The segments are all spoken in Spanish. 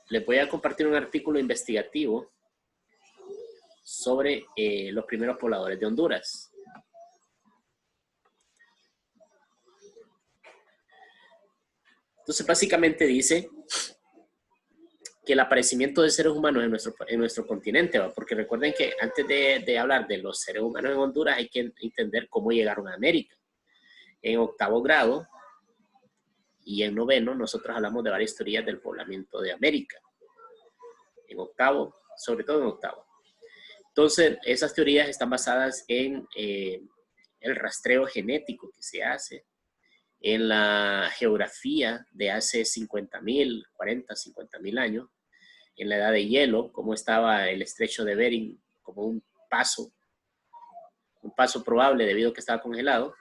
les voy a compartir un artículo investigativo sobre los primeros pobladores de Honduras. Entonces, básicamente dice que el aparecimiento de seres humanos en nuestro continente, ¿va? Porque recuerden que antes de hablar de los seres humanos en Honduras hay que entender cómo llegaron a América. En octavo grado y en noveno nosotros hablamos de varias teorías del poblamiento de América. En octavo, sobre todo en octavo. Entonces, esas teorías están basadas en el rastreo genético que se hace, en la geografía de hace 50.000, 40, 50.000 años, en la edad de hielo, cómo estaba el estrecho de Bering como un paso probable debido a que estaba congelado.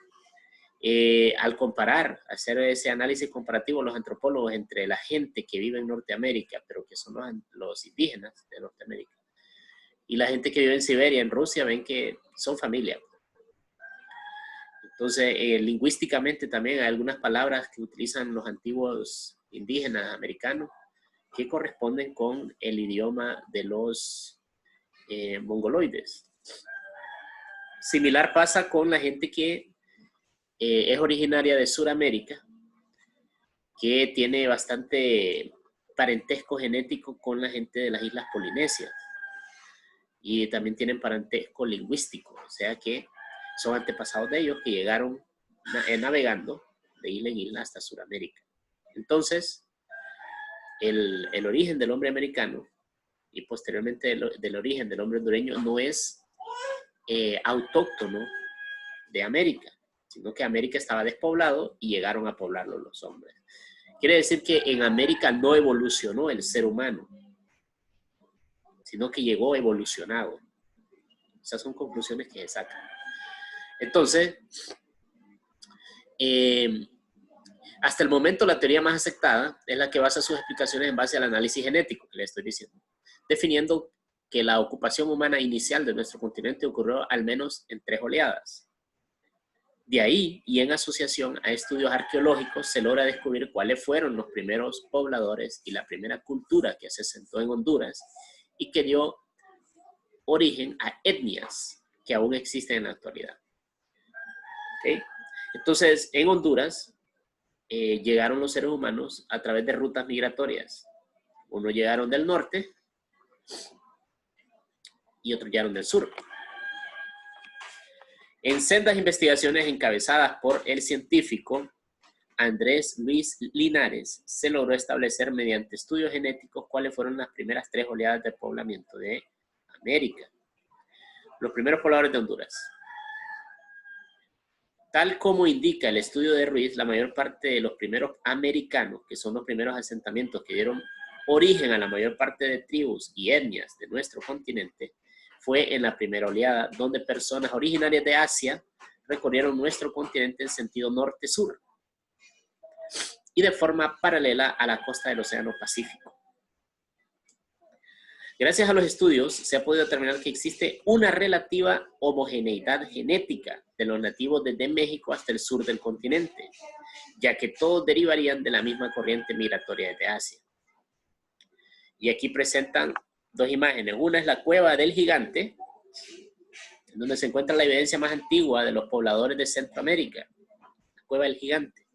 Al comparar, hacer ese análisis comparativo los antropólogos entre la gente que vive en Norteamérica, pero que son los indígenas de Norteamérica, y la gente que vive en Siberia, en Rusia, ven que son familia. Entonces, lingüísticamente también hay algunas palabras que utilizan los antiguos indígenas americanos que corresponden con el idioma de los mongoloides. Similar pasa con la gente que es originaria de Sudamérica, que tiene bastante parentesco genético con la gente de las islas Polinesias. Y también tienen parentesco lingüístico, o sea que son antepasados de ellos que llegaron navegando de isla en isla hasta Sudamérica. Entonces, el origen del hombre americano y posteriormente del origen del hombre hondureño no es autóctono de América, sino que América estaba despoblado y llegaron a poblarlo los hombres. Quiere decir que en América no evolucionó el ser humano, sino que llegó evolucionado. Esas son conclusiones que se sacan. Entonces, hasta el momento la teoría más aceptada es la que basa sus explicaciones en base al análisis genético que le estoy diciendo, definiendo que la ocupación humana inicial de nuestro continente ocurrió al menos en 3 oleadas. De ahí, y en asociación a estudios arqueológicos, se logra descubrir cuáles fueron los primeros pobladores y la primera cultura que se asentó en Honduras y que dio origen a etnias que aún existen en la actualidad. ¿Okay? Entonces, en Honduras llegaron los seres humanos a través de rutas migratorias. Unos llegaron del norte y otros llegaron del sur. En sendas investigaciones encabezadas por el científico Andrés Luis Linares, se logró establecer mediante estudios genéticos cuáles fueron las primeras 3 oleadas de poblamiento de América. Los primeros pobladores de Honduras. Tal como indica el estudio de Ruiz, la mayor parte de los primeros americanos, que son los primeros asentamientos que dieron origen a la mayor parte de tribus y etnias de nuestro continente, fue en la primera oleada, donde personas originarias de Asia recorrieron nuestro continente en sentido norte-sur y de forma paralela a la costa del Océano Pacífico. Gracias a los estudios se ha podido determinar que existe una relativa homogeneidad genética de los nativos desde México hasta el sur del continente, ya que todos derivarían de la misma corriente migratoria desde Asia. Y aquí presentan 2 imágenes. Una es la cueva del gigante, en donde se encuentra la evidencia más antigua de los pobladores de Centroamérica, la cueva del gigante.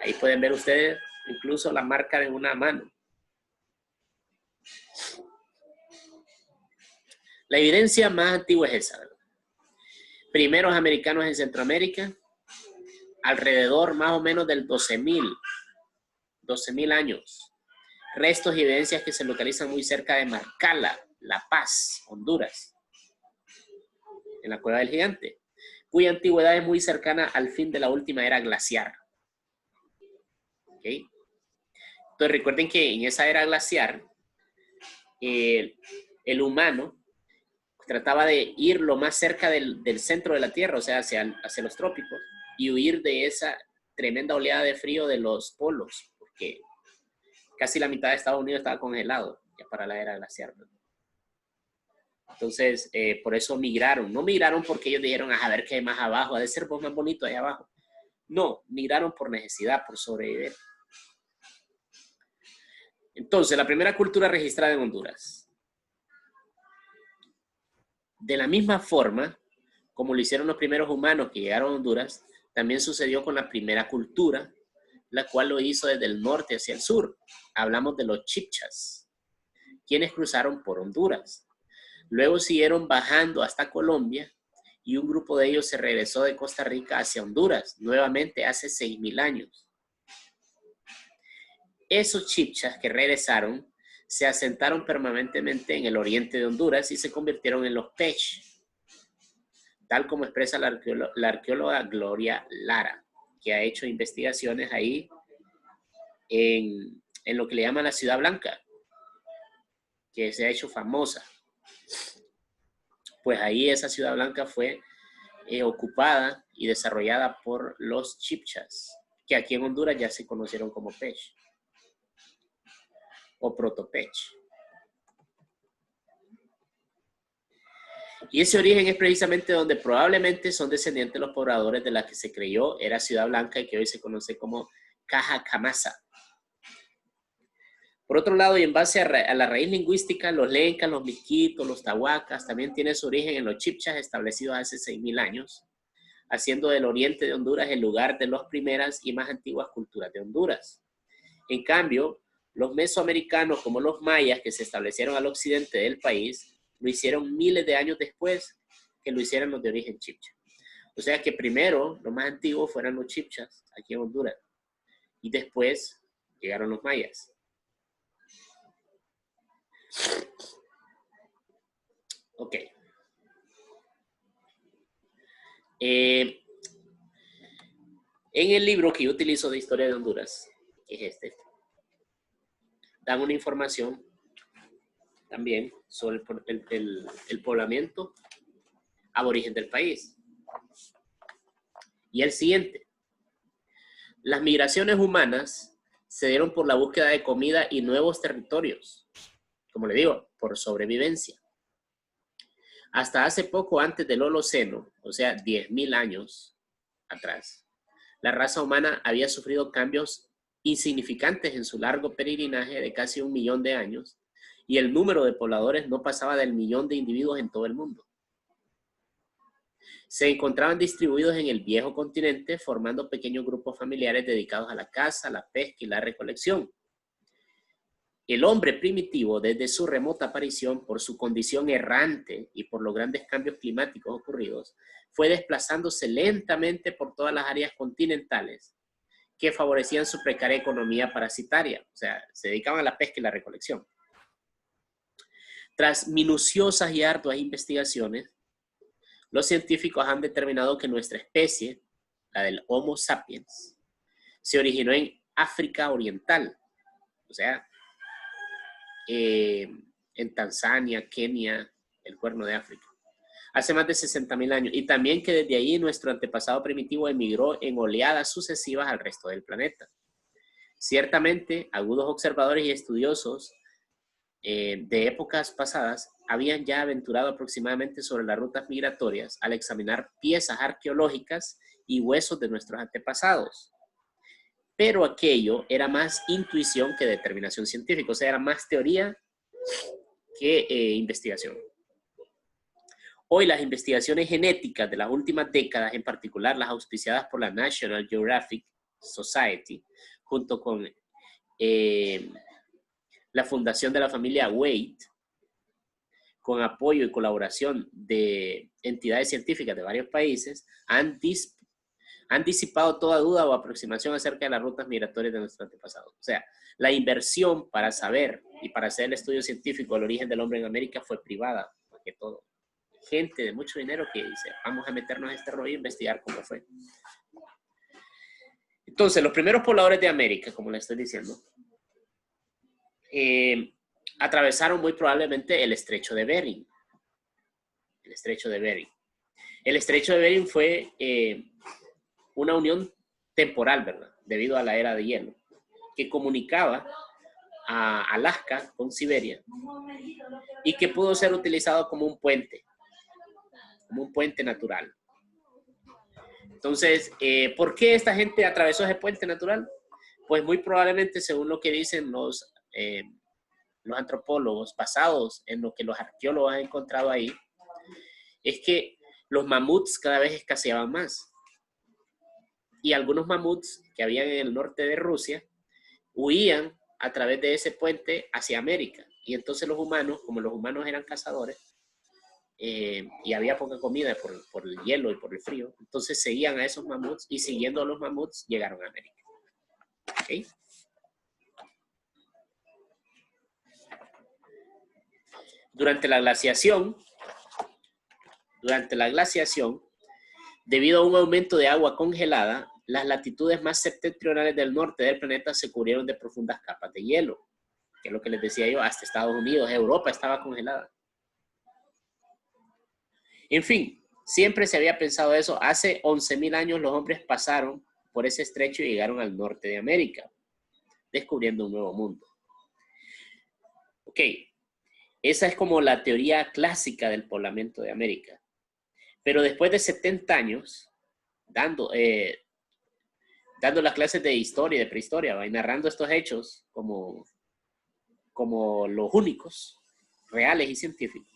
Ahí pueden ver ustedes incluso la marca de una mano. La evidencia más antigua es esa, ¿verdad? Primeros americanos en Centroamérica, alrededor más o menos del 12.000 años. Restos y evidencias que se localizan muy cerca de Marcala, La Paz, Honduras, en la cueva del gigante, cuya antigüedad es muy cercana al fin de la última era glaciar. ¿Okay? Entonces recuerden que en esa era glaciar, el humano trataba de ir lo más cerca del centro de la Tierra, o sea, hacia los trópicos, y huir de esa tremenda oleada de frío de los polos, porque casi la mitad de Estados Unidos estaba congelado ya para la era glaciar. Entonces, por eso migraron. No migraron porque ellos dijeron, a ver qué hay más abajo, ha de ser más bonito ahí abajo. No, migraron por necesidad, por sobrevivir. Entonces, la primera cultura registrada en Honduras. De la misma forma, como lo hicieron los primeros humanos que llegaron a Honduras, también sucedió con la primera cultura, la cual lo hizo desde el norte hacia el sur. Hablamos de los chibchas, quienes cruzaron por Honduras. Luego siguieron bajando hasta Colombia y un grupo de ellos se regresó de Costa Rica hacia Honduras, nuevamente hace 6,000 años. Esos chibchas que regresaron se asentaron permanentemente en el oriente de Honduras y se convirtieron en los pech, tal como expresa la arqueóloga Gloria Lara, que ha hecho investigaciones ahí en lo que le llaman la Ciudad Blanca, que se ha hecho famosa. Pues ahí esa Ciudad Blanca fue ocupada y desarrollada por los chibchas, que aquí en Honduras ya se conocieron como pech o protopech. Y ese origen es precisamente donde probablemente son descendientes de los pobladores de la que se creyó era Ciudad Blanca y que hoy se conoce como Cajacamasa. Por otro lado, y en base a la raíz lingüística, los lencas, los miskitos, los tahuacas, también tienen su origen en los chibchas establecidos hace 6,000 años, haciendo del oriente de Honduras el lugar de las primeras y más antiguas culturas de Honduras. En cambio, los mesoamericanos, como los mayas, que se establecieron al occidente del país, lo hicieron miles de años después que lo hicieran los de origen chibcha. O sea que primero, los más antiguos fueron los chibchas, aquí en Honduras, y después llegaron los mayas. Ok. En el libro que yo utilizo de Historia de Honduras, que es este, dan una información también sobre el poblamiento aborigen del país. Y el siguiente. Las migraciones humanas se dieron por la búsqueda de comida y nuevos territorios. Como le digo, por sobrevivencia. Hasta hace poco antes del Holoceno, o sea, 10,000 años atrás, la raza humana había sufrido cambios insignificantes en su largo peregrinaje de casi 1,000,000 de años y el número de pobladores no pasaba del 1,000,000 de individuos en todo el mundo. Se encontraban distribuidos en el viejo continente formando pequeños grupos familiares dedicados a la caza, la pesca y la recolección. El hombre primitivo, desde su remota aparición, por su condición errante y por los grandes cambios climáticos ocurridos, fue desplazándose lentamente por todas las áreas continentales que favorecían su precaria economía parasitaria. O sea, se dedicaban a la pesca y la recolección. Tras minuciosas y arduas investigaciones, los científicos han determinado que nuestra especie, la del Homo sapiens, se originó en África Oriental, o sea, en Tanzania, Kenia, el Cuerno de África, hace más de 60,000 años, y también que desde ahí nuestro antepasado primitivo emigró en oleadas sucesivas al resto del planeta. Ciertamente, agudos observadores y estudiosos de épocas pasadas habían ya aventurado aproximadamente sobre las rutas migratorias al examinar piezas arqueológicas y huesos de nuestros antepasados. Pero aquello era más intuición que determinación científica, o sea, era más teoría que investigación. Hoy las investigaciones genéticas de las últimas décadas, en particular las auspiciadas por la National Geographic Society, junto con la fundación de la familia Wade, con apoyo y colaboración de entidades científicas de varios países, han disipado toda duda o aproximación acerca de las rutas migratorias de nuestros antepasados. O sea, la inversión para saber y para hacer el estudio científico del origen del hombre en América fue privada, más que todo. Gente de mucho dinero que dice, vamos a meternos en este rollo e investigar cómo fue. Entonces, los primeros pobladores de América, como les estoy diciendo, atravesaron muy probablemente el estrecho de Bering. El estrecho de Bering. El estrecho de Bering fue una unión temporal, ¿verdad? Debido a la era de hielo, que comunicaba a Alaska con Siberia y que pudo ser utilizado como un puente natural. Entonces, ¿por qué esta gente atravesó ese puente natural? Pues muy probablemente, según lo que dicen los los antropólogos, basados en lo que los arqueólogos han encontrado ahí, es que los mamuts cada vez escaseaban más. Y algunos mamuts que habían en el norte de Rusia huían a través de ese puente hacia América. Y entonces los humanos, como los humanos eran cazadores, y había poca comida por el hielo y por el frío, entonces seguían a esos mamuts y siguiendo a los mamuts llegaron a América. ¿Okay? Durante la glaciación, debido a un aumento de agua congelada, las latitudes más septentrionales del norte del planeta se cubrieron de profundas capas de hielo, que es lo que les decía yo, hasta Estados Unidos, Europa estaba congelada. En fin, siempre se había pensado eso. Hace 11,000 años los hombres pasaron por ese estrecho y llegaron al norte de América, descubriendo un nuevo mundo. Ok, esa es como la teoría clásica del poblamiento de América. Pero después de 70 años, dando las clases de historia y de prehistoria, y narrando estos hechos como los únicos, reales y científicos,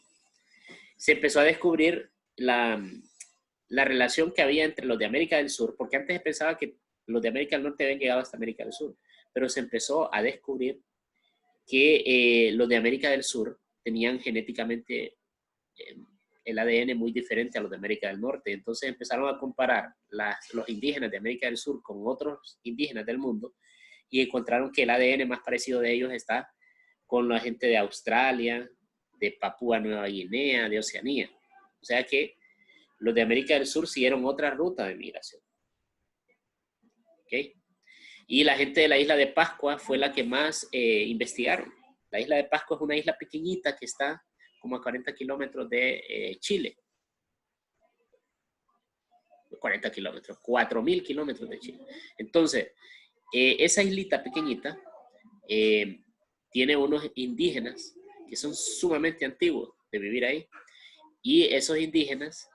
se empezó a descubrir la relación que había entre los de América del Sur, porque antes se pensaba que los de América del Norte habían llegado hasta América del Sur, pero se empezó a descubrir que los de América del Sur tenían genéticamente el ADN muy diferente a los de América del Norte. Entonces empezaron a comparar los indígenas de América del Sur con otros indígenas del mundo y encontraron que el ADN más parecido de ellos está con la gente de Australia, de Papúa Nueva Guinea, de Oceanía. O sea que los de América del Sur siguieron otra ruta de migración. ¿Okay? Y la gente de la isla de Pascua fue la que más investigaron. La isla de Pascua es una isla pequeñita que está como a 40 kilómetros de Chile. 40 kilómetros, 4,000 kilómetros de Chile. Entonces, esa islita pequeñita tiene unos indígenas que son sumamente antiguos de vivir ahí. Y esos indígenas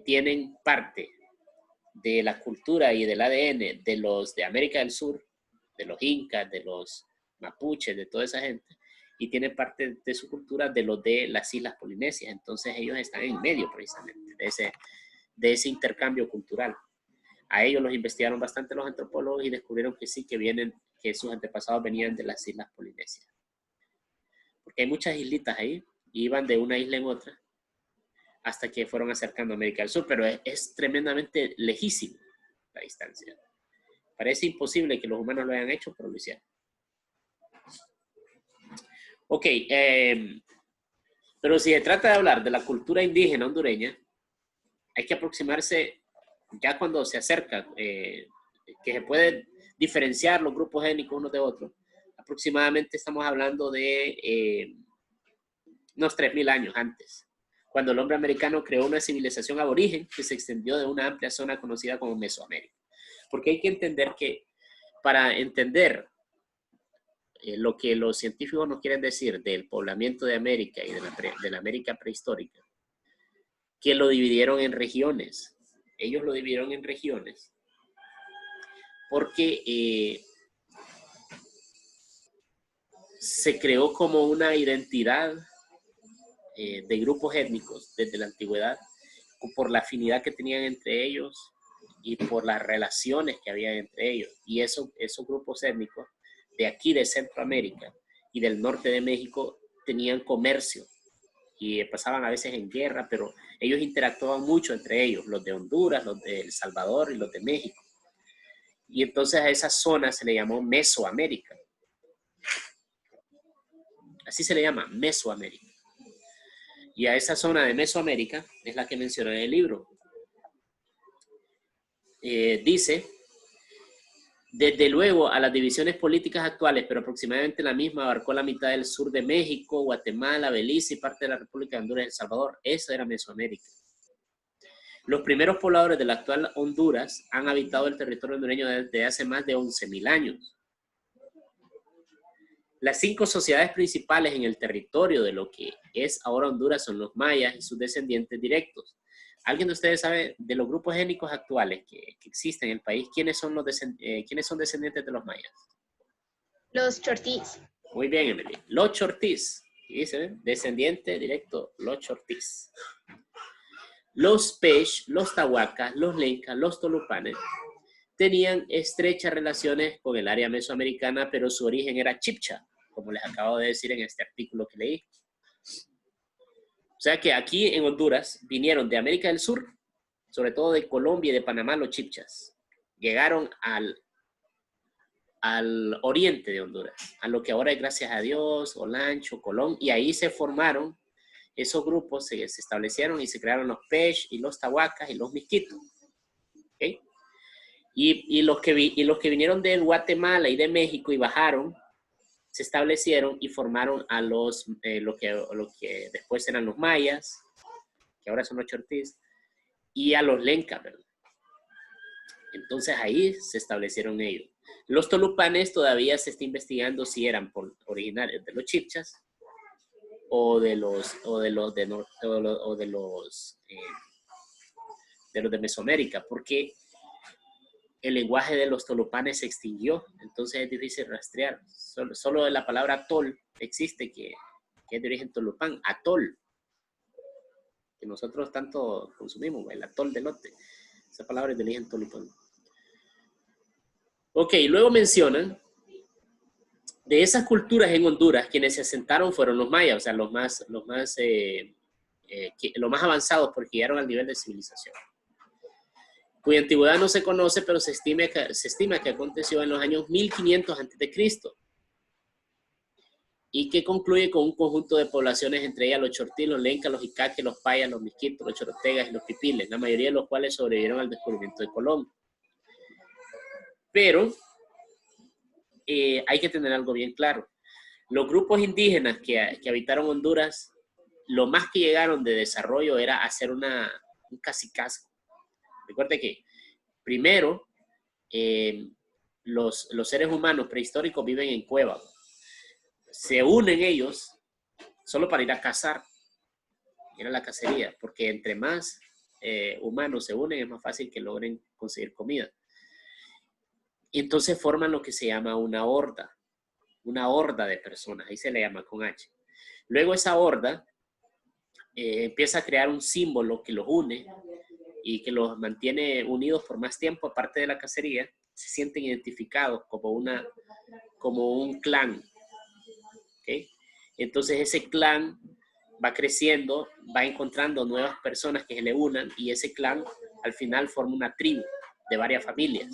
tienen parte de la cultura y del ADN de los de América del Sur, de los incas, de los mapuches, de toda esa gente, y tienen parte de su cultura de los de las islas polinesias. Entonces ellos están en medio precisamente de ese intercambio cultural. A ellos los investigaron bastante los antropólogos y descubrieron que sí, que sus antepasados venían de las islas polinesias. Porque hay muchas islitas ahí, y iban de una isla en otra, hasta que fueron acercando a América del Sur, pero es tremendamente lejísimo la distancia. Parece imposible que los humanos lo hayan hecho, pero lo hicieron. Ok, pero si se trata de hablar de la cultura indígena hondureña, hay que aproximarse ya cuando se acerca, que se puede diferenciar los grupos étnicos unos de otros. Aproximadamente estamos hablando de unos 3,000 años antes, cuando el hombre americano creó una civilización aborigen que se extendió de una amplia zona conocida como Mesoamérica. Porque hay que entender que para entender lo que los científicos nos quieren decir del poblamiento de América y de la América prehistórica, que lo dividieron en regiones. Ellos lo dividieron en regiones porque se creó como una identidad de grupos étnicos desde la antigüedad por la afinidad que tenían entre ellos y por las relaciones que había entre ellos. Y esos grupos étnicos de aquí de Centroamérica y del norte de México tenían comercio y pasaban a veces en guerra, pero ellos interactuaban mucho entre ellos, los de Honduras, los de El Salvador y los de México. Y entonces a esa zona se le llamó Mesoamérica. Así se le llama, Mesoamérica. Y a esa zona de Mesoamérica es la que menciona en el libro. Dice, desde luego a las divisiones políticas actuales, pero aproximadamente la misma abarcó la mitad del sur de México, Guatemala, Belice y parte de la República de Honduras y El Salvador. Eso era Mesoamérica. Los primeros pobladores de la actual Honduras han habitado el territorio hondureño desde hace más de 11,000 años. Las 5 sociedades principales en el territorio de lo que es ahora Honduras son los mayas y sus descendientes directos. ¿Alguien de ustedes sabe de los grupos étnicos actuales que existen en el país? ¿Quiénes son descendientes de los mayas? Los chortís. Muy bien, Emily. Locho Ortiz. Y dice, descendiente directo, Locho Ortiz. Los Pech, los Tahuacas, los Lencas, los Tolupanes tenían estrechas relaciones con el área mesoamericana, pero su origen era chipcha, como les acabo de decir en este artículo que leí. O sea que aquí en Honduras vinieron de América del Sur, sobre todo de Colombia y de Panamá, los chipchas. Llegaron al oriente de Honduras, a lo que ahora es, gracias a Dios, Olancho, Colón, y ahí se formaron esos grupos, se establecieron y se crearon los Pech y los Tahuacas y los Misquitos. ¿Okay? Y los que vinieron de Guatemala y de México y bajaron, se establecieron y formaron a lo que después eran los mayas, que ahora son los chortís, y a los lencas, ¿verdad? Entonces ahí se establecieron ellos. Los tolupanes todavía se está investigando si eran originarios de los chipchas o de los de Mesoamérica, porque el lenguaje de los tolupanes se extinguió, entonces es difícil rastrear. Solo la palabra atol existe, que es de origen tolupán, atol, que nosotros tanto consumimos, el atol de elote. Esa palabra es de origen tolupán. Ok, luego mencionan, de esas culturas en Honduras, quienes se asentaron fueron los mayas, o sea, los más avanzados, porque llegaron al nivel de civilización, cuya antigüedad no se conoce, pero se estima que aconteció en los años 1500 a.C., y que concluye con un conjunto de poblaciones, entre ellas los chortí, los lencas, los icaques, los payas, los misquitos, los chorotegas y los pipiles, la mayoría de los cuales sobrevivieron al descubrimiento de Colón. Pero hay que tener algo bien claro. Los grupos indígenas que habitaron Honduras, lo más que llegaron de desarrollo era hacer un cacicazgo. Recuerde que primero los seres humanos prehistóricos viven en cuevas. Se unen ellos solo para ir a cazar. Era la cacería, porque entre más humanos se unen es más fácil que logren conseguir comida. Y entonces forman lo que se llama una horda de personas, ahí se le llama con H. Luego esa horda empieza a crear un símbolo que los une y que los mantiene unidos por más tiempo, aparte de la cacería, se sienten identificados como un clan. ¿Okay? Entonces ese clan va creciendo, va encontrando nuevas personas que se le unan, y ese clan al final forma una tribu de varias familias.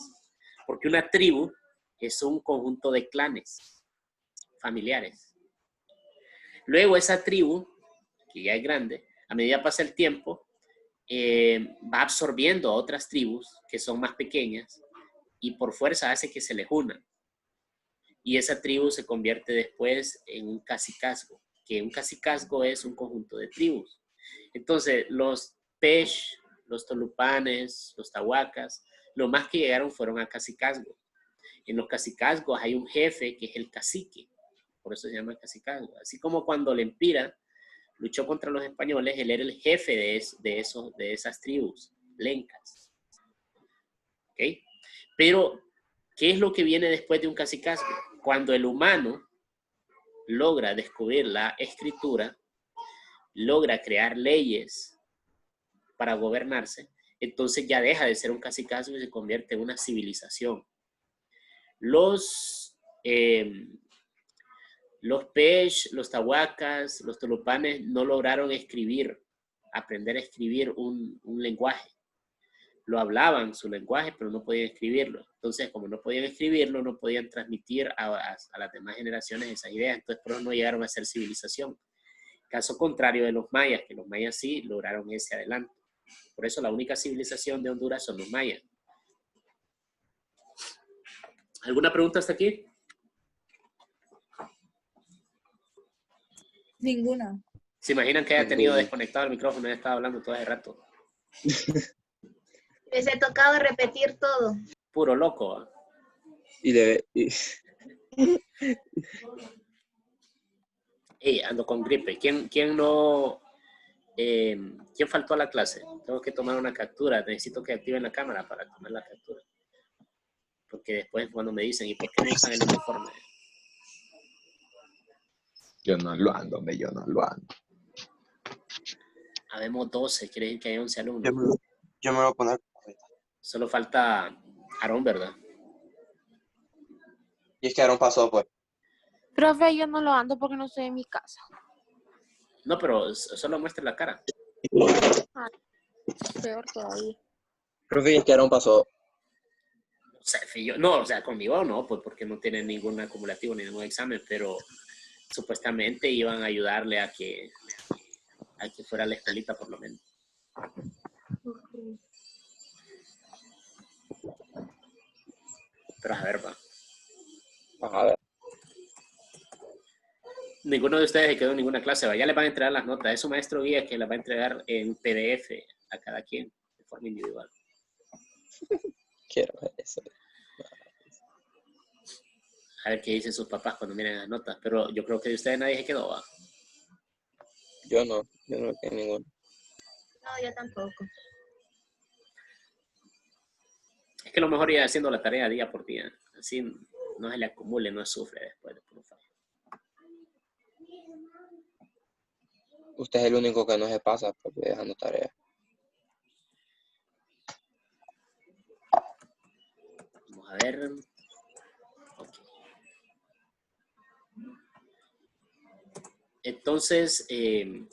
Porque una tribu es un conjunto de clanes familiares. Luego esa tribu, que ya es grande, a medida que pasa el tiempo, va absorbiendo a otras tribus que son más pequeñas y por fuerza hace que se les unan. Y esa tribu se convierte después en un cacicazgo, que un cacicazgo es un conjunto de tribus. Entonces, los Pech, los tolupanes, los tahuacas, lo más que llegaron fueron a cacicazgo. En los cacicazgos hay un jefe que es el cacique, por eso se llama cacicazgo. Así como cuando Lempira luchó contra los españoles, él era el jefe de esas tribus lencas. ¿Okay? Pero, ¿qué es lo que viene después de un cacicazgo? Cuando el humano logra descubrir la escritura, logra crear leyes para gobernarse, entonces ya deja de ser un cacicazgo y se convierte en una civilización. Los Pech, los tahuacas, los tolupanes no lograron aprender a escribir un lenguaje. Lo hablaban su lenguaje, pero no podían escribirlo. Entonces, como no podían escribirlo, no podían transmitir a las demás generaciones esas ideas. Entonces, por eso no llegaron a ser civilización. Caso contrario de los mayas, que los mayas sí lograron ese adelanto. Por eso la única civilización de Honduras son los mayas. ¿Alguna pregunta hasta aquí? Ninguna. ¿Se imaginan que haya tenido desconectado el micrófono y haya estado hablando todo el rato? Les he tocado repetir todo. Puro loco. Hey, ando con gripe. ¿Quién faltó a la clase? Tengo que tomar una captura. Necesito que activen la cámara para tomar la captura. Porque después cuando me dicen, ¿y por qué no usan el uniforme? Yo no lo ando, hombre, yo no lo ando. Habemos 12, quiere decir que hay 11 Yo alumnos. me lo voy a poner. Solo falta Aarón, ¿verdad? Y es que Aaron pasó, pues. Profe, yo no lo ando porque no estoy en mi casa. No, pero solo muestra la cara. Peor todavía. Profe, es que Aaron pasó. O sea, no, o sea, conmigo no, pues porque no tienen ningún acumulativo ni ningún examen, pero supuestamente iban a ayudarle a que fuera a la escuelita por lo menos. Pero a ver, va. A ver. Ninguno de ustedes se quedó en ninguna clase, va. Ya les van a entregar las notas. Es su maestro guía que las va a entregar en PDF a cada quien de forma individual. Quiero ver eso. A ver qué dicen sus papás cuando miren las notas. Pero yo creo que de ustedes nadie se quedó, ¿va? Yo no tengo ninguno. No, yo tampoco. Es que lo mejor ir haciendo la tarea día por día. Así no se le acumule, no sufre después de puro fallo. Usted es el único que no se pasa porque dejando tareas. Vamos a ver. Okay. Entonces, de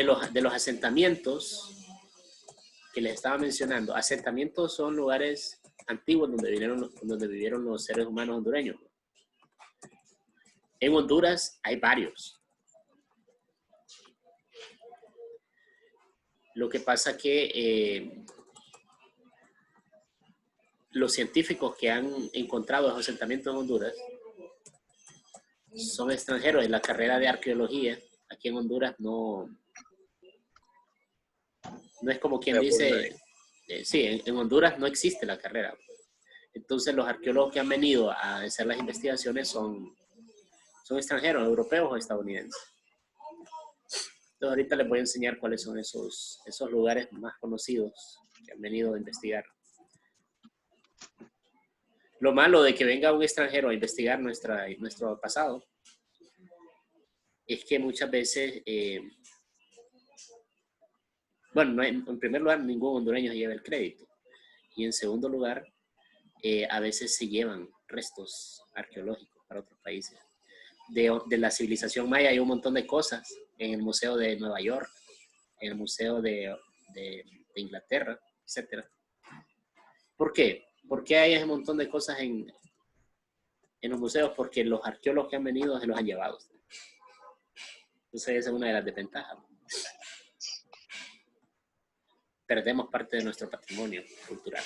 los asentamientos que les estaba mencionando, asentamientos son lugares antiguos donde vivieron los seres humanos hondureños. En Honduras hay varios. Lo que pasa que los científicos que han encontrado los asentamientos en Honduras son extranjeros. En la carrera de arqueología aquí en Honduras no es como quien dice, sí, en Honduras no existe la carrera. Entonces los arqueólogos que han venido a hacer las investigaciones son extranjeros, europeos o estadounidenses. Entonces ahorita les voy a enseñar cuáles son esos lugares más conocidos que han venido a investigar. Lo malo de que venga un extranjero a investigar nuestro pasado es que muchas veces, bueno, en primer lugar, ningún hondureño lleva el crédito. Y en segundo lugar, a veces se llevan restos arqueológicos para otros países. De la civilización maya hay un montón de cosas en el Museo de Nueva York, en el Museo de Inglaterra, etc. ¿Por qué? ¿Por qué hay ese montón de cosas en los museos? Porque los arqueólogos que han venido se los han llevado. Entonces esa es una de las desventajas. Perdemos parte de nuestro patrimonio cultural.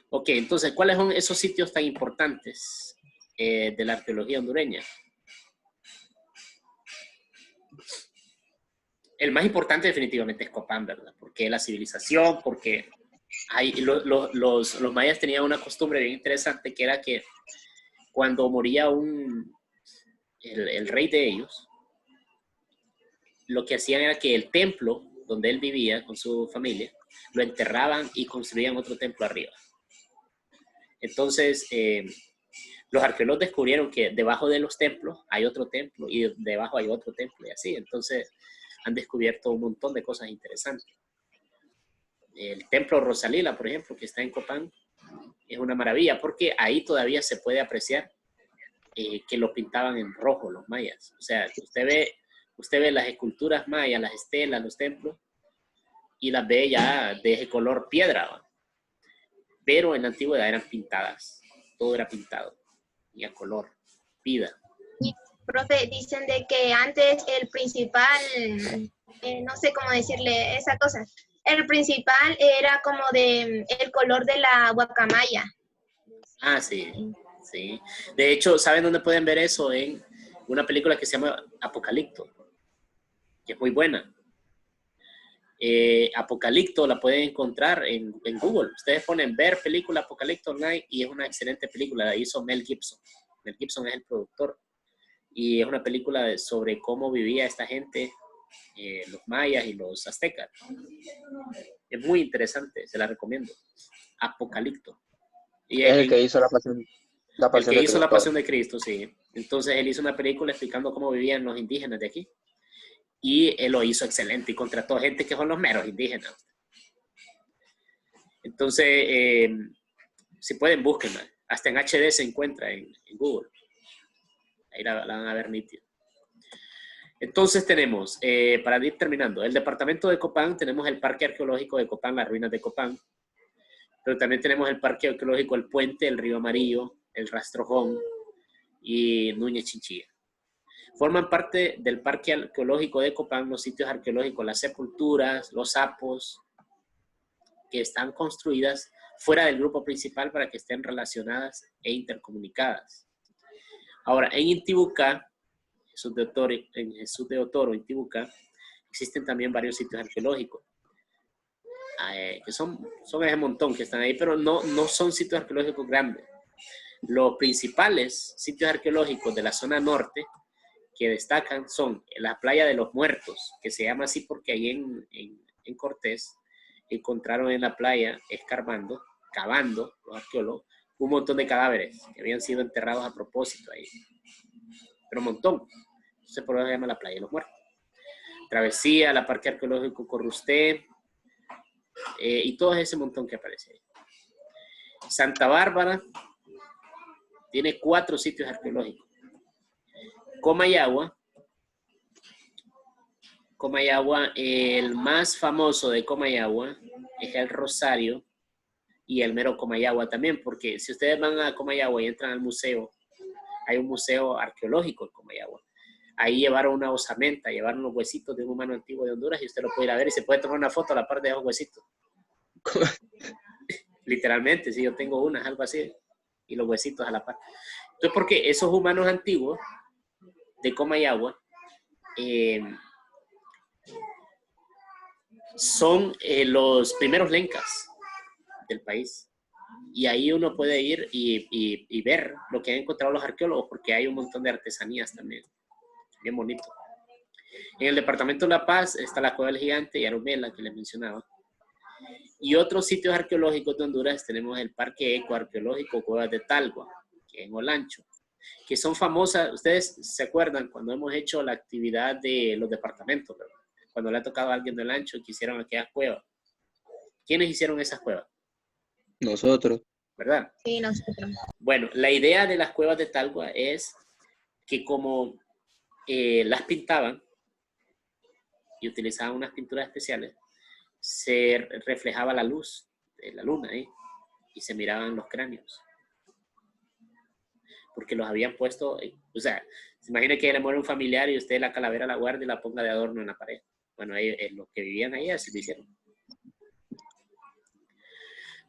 Ok, entonces, ¿cuáles son esos sitios tan importantes de la arqueología hondureña? El más importante definitivamente es Copán, ¿verdad? Porque la civilización, porque los mayas tenían una costumbre bien interesante que era que cuando moría el rey de ellos, lo que hacían era que el templo donde él vivía con su familia, lo enterraban y construían otro templo arriba. Entonces, los arqueólogos descubrieron que debajo de los templos hay otro templo y debajo hay otro templo y así. Entonces, han descubierto un montón de cosas interesantes. El templo Rosalila, por ejemplo, que está en Copán, es una maravilla porque ahí todavía se puede apreciar que lo pintaban en rojo los mayas. O sea, usted ve las esculturas mayas, las estelas, los templos, y las ve ya de ese color piedra, ¿va? Pero en la antigüedad eran pintadas. Todo era pintado y a color, vida. Y, profe, dicen de que antes el principal, no sé cómo decirle esa cosa, el principal era como de el color de la guacamaya. Ah, sí, sí. De hecho, ¿saben dónde pueden ver eso? En una película que se llama Apocalipto, que es muy buena. Apocalipto la pueden encontrar en Google. Ustedes ponen ver película Apocalipto online y es una excelente película. La hizo Mel Gibson. Mel Gibson es el productor. Y es una película sobre cómo vivía esta gente, los mayas y los aztecas. Es muy interesante, se la recomiendo. Apocalipto. Y Es el que hizo La El Pasión que de hizo La Cristo. Pasión de Cristo, sí. Entonces él hizo una película explicando cómo vivían los indígenas de aquí. Y él lo hizo excelente y contrató gente que son los meros indígenas. Entonces, si pueden, búsquenla. Hasta en HD se encuentra en Google. Ahí la van a ver nítida. Entonces tenemos, para ir terminando, el departamento de Copán, tenemos el Parque Arqueológico de Copán, las ruinas de Copán, pero también tenemos el Parque Arqueológico El Puente, el Río Amarillo, el Rastrojón y Núñez Chinchilla. Forman parte del Parque Arqueológico de Copán los sitios arqueológicos, las sepulturas, los sapos, que están construidas fuera del grupo principal para que estén relacionadas e intercomunicadas. Ahora, en Intibucá, en Jesús de Otoro, Intibucá, existen también varios sitios arqueológicos, que son ese montón que están ahí, pero no son sitios arqueológicos grandes. Los principales sitios arqueológicos de la zona norte que destacan son la Playa de los Muertos, que se llama así porque ahí en Cortés encontraron en la playa, escarbando, cavando, los arqueólogos, un montón de cadáveres que habían sido enterrados a propósito ahí. Pero un montón. Entonces por eso se llama la Playa de los Muertos. Travesía, la Parque Arqueológico Corrusté, y todo ese montón que aparece ahí. Santa Bárbara tiene 4 sitios arqueológicos. Comayagua, el más famoso de Comayagua es el Rosario y el mero Comayagua también, porque si ustedes van a Comayagua y entran al museo, hay un museo arqueológico en Comayagua. Ahí llevaron una osamenta, llevaron los huesitos de un humano antiguo de Honduras y usted lo puede ir a ver y se puede tomar una foto a la par de esos huesitos. Literalmente, si yo tengo unas, algo así, y los huesitos a la par. Entonces, porque esos humanos antiguos de Comayagua son los primeros lencas del país. Y ahí uno puede ir y ver lo que han encontrado los arqueólogos, porque hay un montón de artesanías también. Bien bonito. En el departamento de La Paz está la Cueva del Gigante y Arumela, que les mencionaba. Y otros sitios arqueológicos de Honduras tenemos el Parque Ecoarqueológico Cuevas de Talgua, que es en Olancho, que son famosas. Ustedes se acuerdan cuando hemos hecho la actividad de los departamentos, ¿verdad? Cuando le ha tocado a alguien del Olancho que hicieron aquellas cuevas. ¿Quiénes hicieron esas cuevas? Nosotros. ¿Verdad? Sí, nosotros. Bueno, la idea de las cuevas de Talgua es que como las pintaban y utilizaban unas pinturas especiales, se reflejaba la luz de la luna y se miraban los cráneos. Porque los habían puesto, o sea, se imagina que le muere un familiar y usted la calavera la guarda y la ponga de adorno en la pared. Bueno, los que vivían ahí así lo hicieron.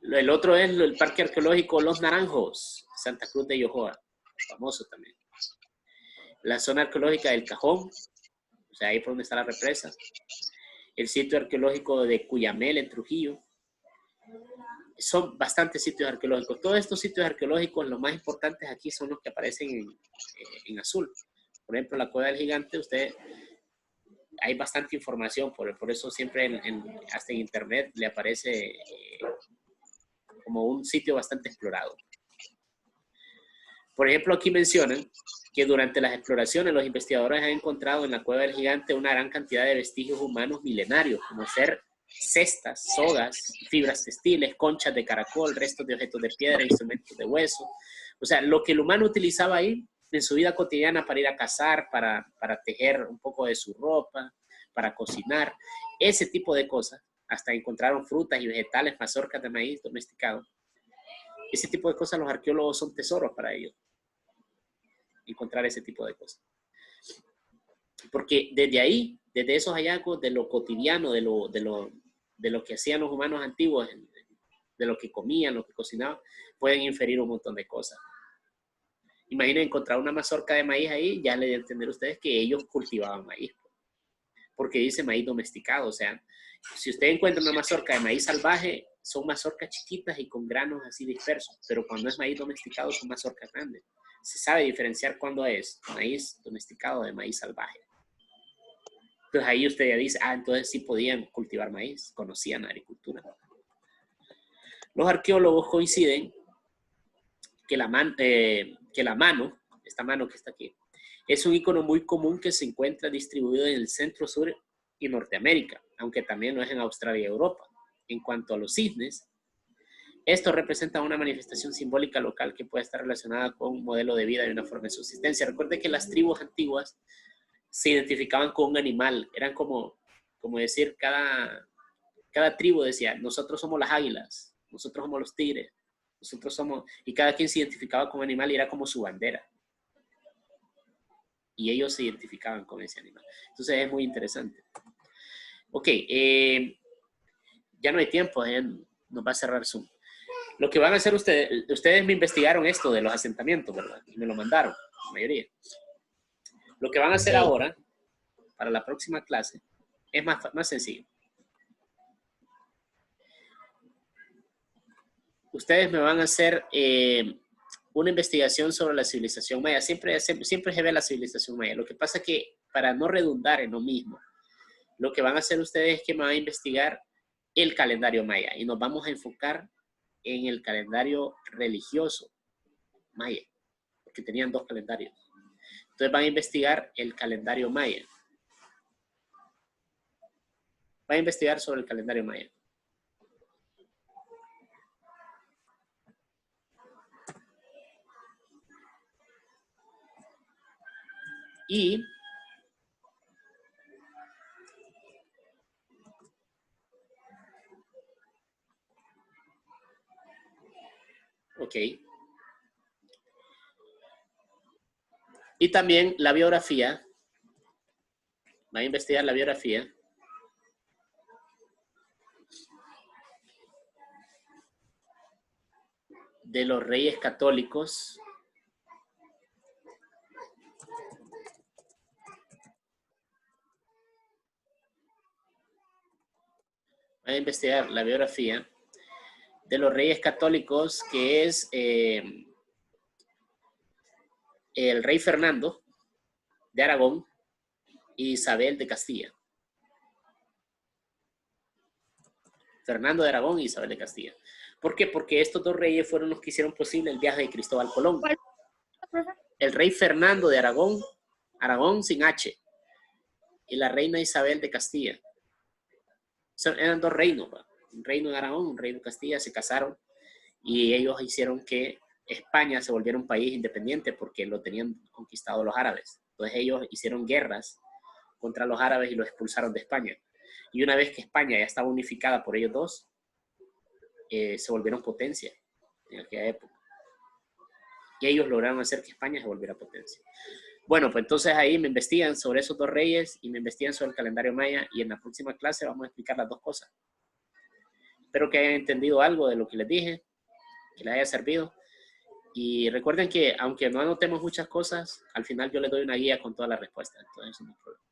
El otro es el Parque Arqueológico Los Naranjos, Santa Cruz de Yojoa, famoso también. La zona arqueológica del Cajón, o sea, ahí por donde está la represa. El sitio arqueológico de Cuyamel, en Trujillo. Son bastantes sitios arqueológicos. Todos estos sitios arqueológicos, los más importantes aquí son los que aparecen en azul. Por ejemplo, la Cueva del Gigante, hay bastante información, por eso siempre hasta en internet le aparece como un sitio bastante explorado. Por ejemplo, aquí mencionan que durante las exploraciones los investigadores han encontrado en la Cueva del Gigante una gran cantidad de vestigios humanos milenarios, como ser cestas, sogas, fibras textiles, conchas de caracol, restos de objetos de piedra, instrumentos de hueso. O sea, lo que el humano utilizaba ahí en su vida cotidiana para ir a cazar, para tejer un poco de su ropa, para cocinar, ese tipo de cosas. Hasta encontraron frutas y vegetales, mazorcas de maíz domesticados. Ese tipo de cosas los arqueólogos son tesoros para ellos. Encontrar ese tipo de cosas. Porque desde ahí, desde esos hallazgos de lo cotidiano, de lo que hacían los humanos antiguos, de lo que comían, lo que cocinaban, pueden inferir un montón de cosas. Imaginen encontrar una mazorca de maíz ahí, ya le deben entender ustedes que ellos cultivaban maíz. Porque dice maíz domesticado, o sea, si usted encuentra una mazorca de maíz salvaje, son mazorcas chiquitas y con granos así dispersos, pero cuando es maíz domesticado son mazorcas grandes. Se sabe diferenciar cuando es maíz domesticado de maíz salvaje. Entonces ahí usted ya dice, entonces sí podían cultivar maíz, conocían la agricultura. Los arqueólogos coinciden que la mano, esta mano que está aquí, es un icono muy común que se encuentra distribuido en el centro, sur y Norteamérica, aunque también lo es en Australia y Europa. En cuanto a los cisnes, esto representa una manifestación simbólica local que puede estar relacionada con un modelo de vida y una forma de subsistencia. Recuerde que las tribus antiguas se identificaban con un animal. Eran como decir, cada tribu decía, nosotros somos las águilas, nosotros somos los tigres, nosotros somos... Y cada quien se identificaba con un animal y era como su bandera. Y ellos se identificaban con ese animal. Entonces es muy interesante. Ok, ya no hay tiempo, nos va a cerrar Zoom. Lo que van a hacer ustedes me investigaron esto de los asentamientos, ¿verdad? Y me lo mandaron, la mayoría. Lo que van a hacer ahora, para la próxima clase, es más sencillo. Ustedes me van a hacer una investigación sobre la civilización maya. Siempre se ve la civilización maya. Lo que pasa es que, para no redundar en lo mismo, lo que van a hacer ustedes es que me van a investigar el calendario maya. Y nos vamos a enfocar en el calendario religioso maya, porque tenían 2 calendarios. Entonces van a investigar el calendario maya. Van a investigar sobre el calendario maya. Y ok. Y también la biografía. Va a investigar la biografía de los reyes católicos va a investigar la biografía de los reyes católicos, que es el rey Fernando de Aragón y Isabel de Castilla. Fernando de Aragón y Isabel de Castilla. ¿Por qué? Porque estos 2 reyes fueron los que hicieron posible el viaje de Cristóbal Colón. El rey Fernando de Aragón, Aragón sin H, y la reina Isabel de Castilla. Eran 2 reinos, ¿va? Un reino de Aragón, un reino de Castilla, se casaron y ellos hicieron que España se volviera un país independiente porque lo tenían conquistado los árabes. Entonces ellos hicieron guerras contra los árabes y los expulsaron de España. Y una vez que España ya estaba unificada por ellos 2, se volvieron potencia en aquella época. Y ellos lograron hacer que España se volviera potencia. Bueno, pues entonces ahí me investigan sobre esos 2 reyes y me investigan sobre el calendario maya, y en la próxima clase vamos a explicar las 2 cosas. Espero que hayan entendido algo de lo que les dije, que les haya servido. Y recuerden que aunque no anotemos muchas cosas, al final yo les doy una guía con todas las respuestas. Entonces eso no es problema.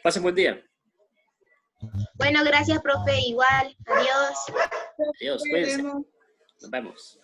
Pasen buen día. Bueno, gracias, profe. Igual. Adiós. Adiós, cuídense. Nos vemos.